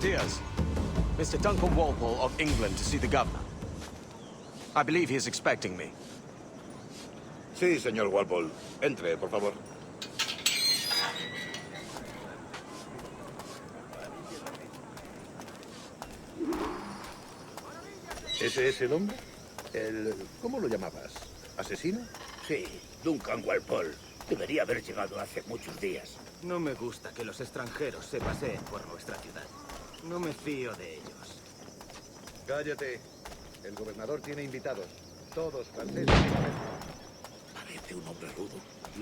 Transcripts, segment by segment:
Buenos dias. Mr. Duncan Walpole of England to see the governor. I believe he is expecting me. Sí, señor Walpole. Entre, por favor. ¿Ese es el hombre? ¿Cómo lo llamabas? ¿Asesino? Sí, Duncan Walpole. Debería haber llegado hace muchos días. No me gusta que los extranjeros se paseen por nuestra ciudad. No me fío de ellos. Cállate. El gobernador tiene invitados. Todos franceses. Parece un hombre rudo.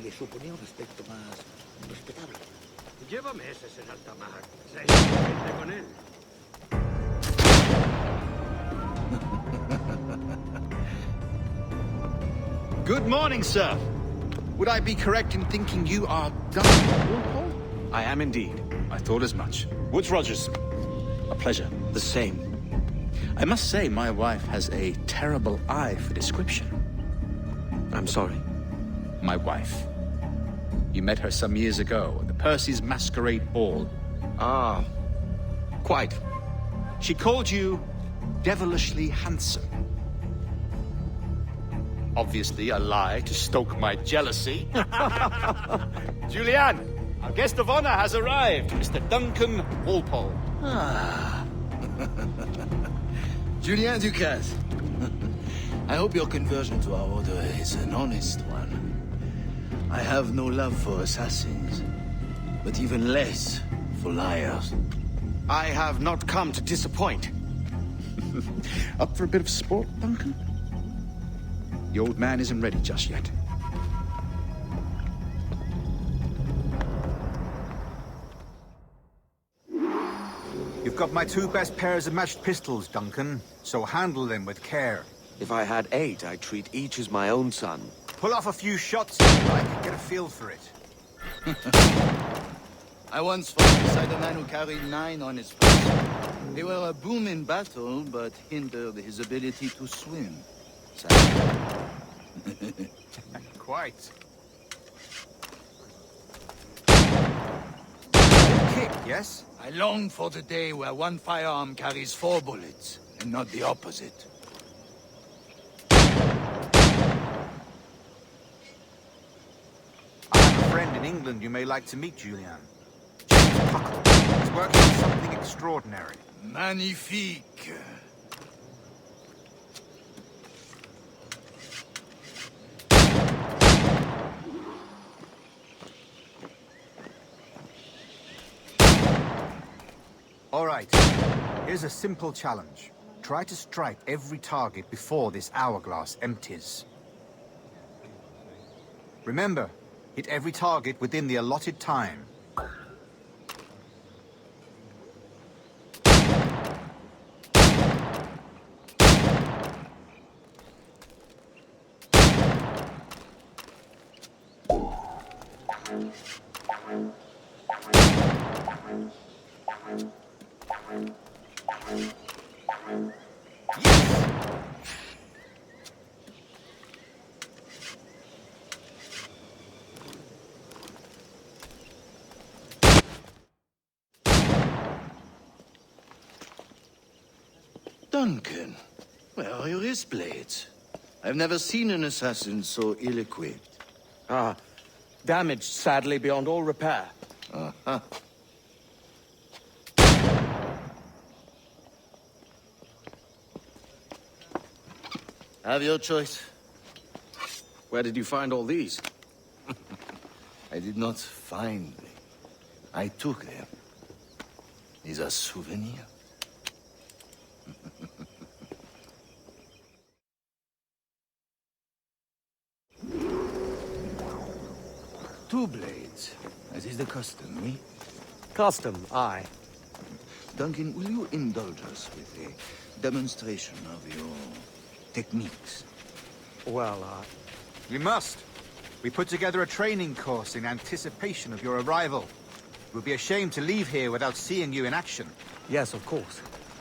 Le suponía un aspecto más respetable. Lleva meses en alta mar. Sé suficiente con él. Good morning, sir. Would I be correct in thinking you are Duncan Walpole? I am indeed. I thought as much. Woods Rogers. A pleasure. The same. I must say, my wife has a terrible eye for description. I'm sorry. My wife. You met her some years ago at the Percy's Masquerade Ball. Ah, quite. She called you devilishly handsome. Obviously a lie to stoke my jealousy. Julianne, our guest of honor has arrived, Mr. Duncan Walpole. Ah. Julien Ducasse. I hope your conversion to our order is an honest one. I have no love for assassins, but even less for liars. I have not come to disappoint. Up for a bit of sport, Duncan? The old man isn't ready just yet. You've got my two best pairs of matched pistols, Duncan, so handle them with care. If I had 8, I'd treat each as my own son. Pull off a few shots if you like, get a feel for it. I once fought beside a man who carried 9 on his back. They were a boon in battle, but hindered his ability to swim. Sadly. Quite. Kick, yes? I long for the day where one firearm carries 4 bullets, and not the opposite. I have a friend in England you may like to meet, Julian. James Puckle. He's working on something extraordinary. Magnifique. All right. Here's a simple challenge. Try to strike every target before this hourglass empties. Remember, hit every target within the allotted time. Duncan, where are your wrist blades? I've never seen an assassin so ill-equipped. Ah, damaged sadly beyond all repair. Uh-huh. Have your choice. Where did you find all these? I did not find them. I took them. These are souvenirs. Two blades, as is the custom, me? Custom, aye. Duncan, will you indulge us with a demonstration of your techniques? Well, We must. We put together a training course in anticipation of your arrival. It would be a shame to leave here without seeing you in action. yes, of course.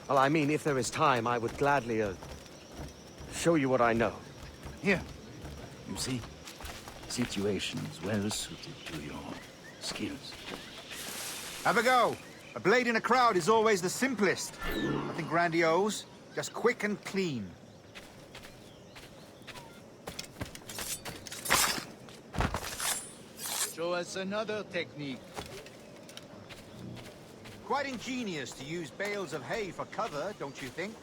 Well, I mean, if there is time, I would gladly, show you what I know. Here. You see? Situations well suited to your skills. Have a go. A blade in a crowd is always the simplest. Nothing grandiose, just quick and clean. Show us another technique. Quite ingenious to use bales of hay for cover, don't you think?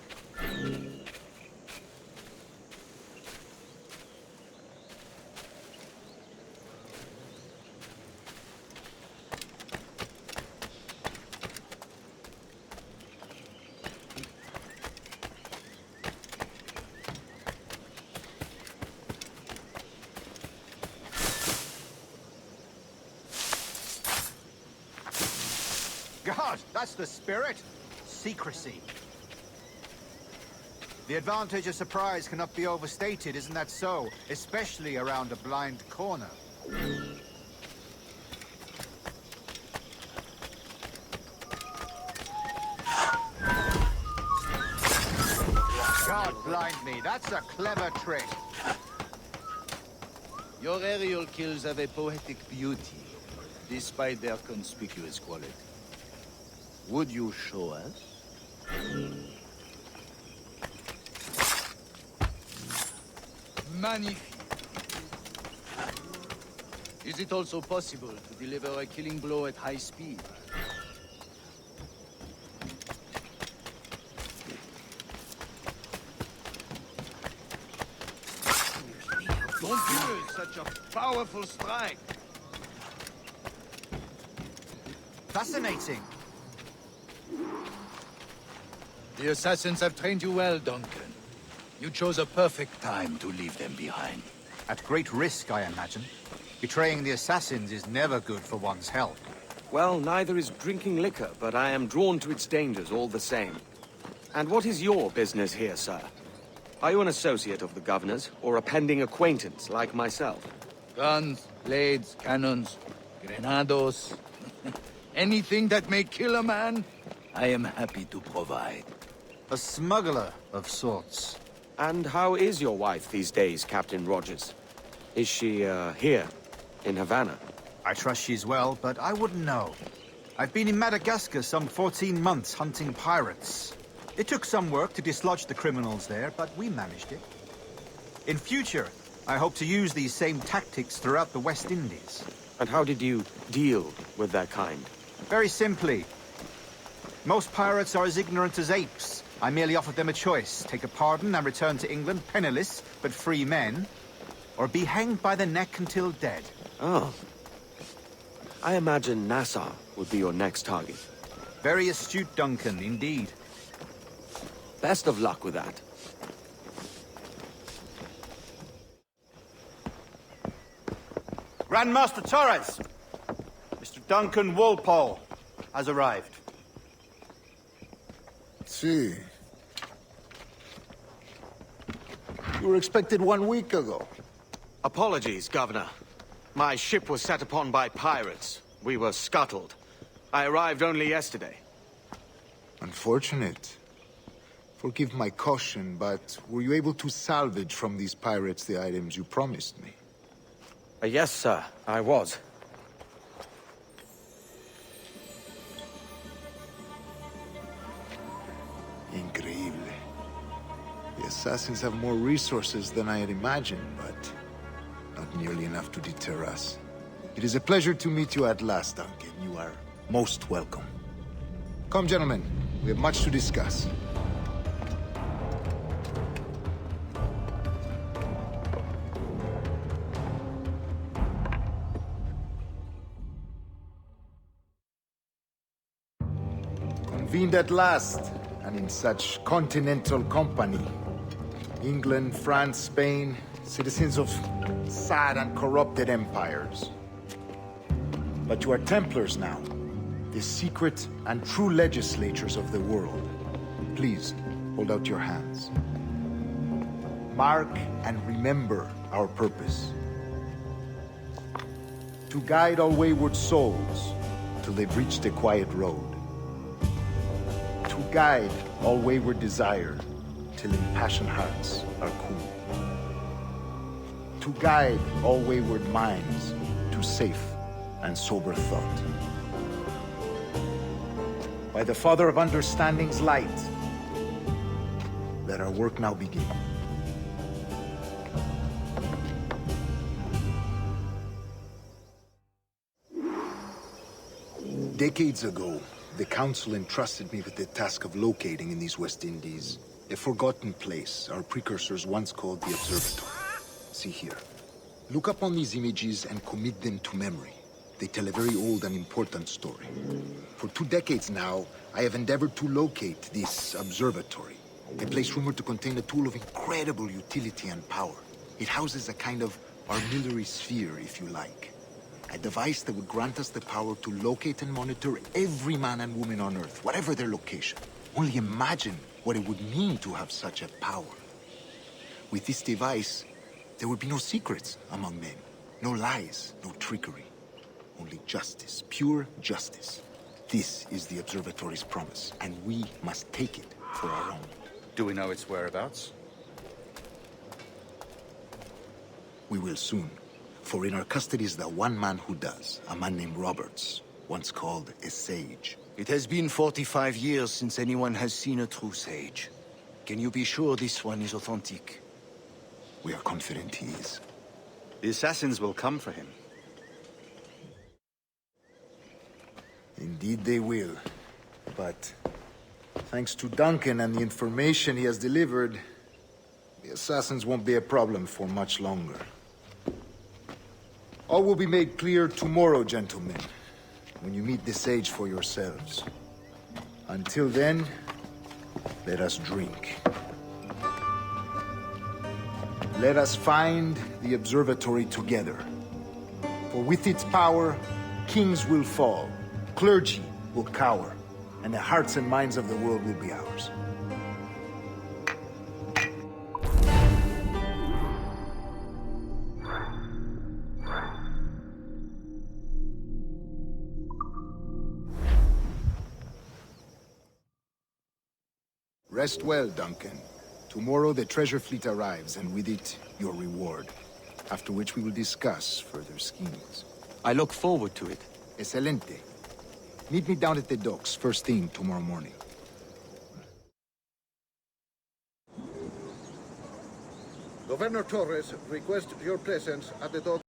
God, that's the spirit. Secrecy. The advantage of surprise cannot be overstated, isn't that so? Especially around a blind corner. God blind me, that's a clever trick. Your aerial kills have a poetic beauty, despite their conspicuous quality. Would you show us? Magnifique. Is it also possible to deliver a killing blow at high speed? Don't use such a powerful strike. Fascinating. The assassins have trained you well, Duncan. You chose a perfect time to leave them behind. At great risk, I imagine. Betraying the assassins is never good for one's health. Well, neither is drinking liquor, but I am drawn to its dangers all the same. And what is your business here, sir? Are you an associate of the governor's, or a pending acquaintance like myself? Guns, blades, cannons, grenados. Anything that may kill a man, I am happy to provide. A smuggler of sorts. And how is your wife these days, Captain Rogers? Is she, here, in Havana? I trust she's well, but I wouldn't know. I've been in Madagascar some 14 months hunting pirates. It took some work to dislodge the criminals there, but we managed it. In future, I hope to use these same tactics throughout the West Indies. And how did you deal with that kind? Very simply. Most pirates are as ignorant as apes. I merely offered them a choice. Take a pardon and return to England penniless, but free men. Or be hanged by the neck until dead. Oh. I imagine Nassau would be your next target. Very astute, Duncan, indeed. Best of luck with that. Grandmaster Torres! Mr. Duncan Walpole has arrived. See. You were expected 1 week ago. Apologies, Governor. My ship was set upon by pirates. We were scuttled. I arrived only yesterday. Unfortunate. Forgive my caution, but were you able to salvage from these pirates the items you promised me? Yes, sir, I was. Increíble. The assassins have more resources than I had imagined, but not nearly enough to deter us. It is a pleasure to meet you at last, Duncan. You are most welcome. Come, gentlemen. We have much to discuss. Convened at last, and in such continental company. England, France, Spain, citizens of sad and corrupted empires. But you are Templars now, the secret and true legislators of the world. Please, hold out your hands. Mark and remember our purpose. To guide all wayward souls till they've reached a quiet road. To guide all wayward desire till impassioned hearts are cool. To guide all wayward minds to safe and sober thought. By the Father of Understanding's light, let our work now begin. Decades ago, the Council entrusted me with the task of locating in these West Indies a forgotten place our precursors once called the Observatory. See here. Look up on these images and commit them to memory. They tell a very old and important story. For 2 decades now, I have endeavored to locate this observatory, a place rumored to contain a tool of incredible utility and power. It houses a kind of armillary sphere, if you like. A device that would grant us the power to locate and monitor every man and woman on Earth, whatever their location. Only imagine what it would mean to have such a power. With this device, there would be no secrets among men, no lies, no trickery. Only justice, pure justice. This is the Observatory's promise, and we must take it for our own. Do we know its whereabouts? We will soon. For in our custody is the one man who does, a man named Roberts, once called a sage. It has been 45 years since anyone has seen a true sage. Can you be sure this one is authentic? We are confident he is. The assassins will come for him. Indeed they will. But thanks to Duncan and the information he has delivered, the assassins won't be a problem for much longer. All will be made clear tomorrow, gentlemen, when you meet the sage for yourselves. Until then, let us drink. Let us find the observatory together. For with its power, kings will fall, clergy will cower, and the hearts and minds of the world will be ours. Rest well, Duncan. Tomorrow the treasure fleet arrives, and with it, your reward. After which we will discuss further schemes. I look forward to it. Excelente. Meet me down at the docks first thing tomorrow morning. Governor Torres requests your presence at the dock.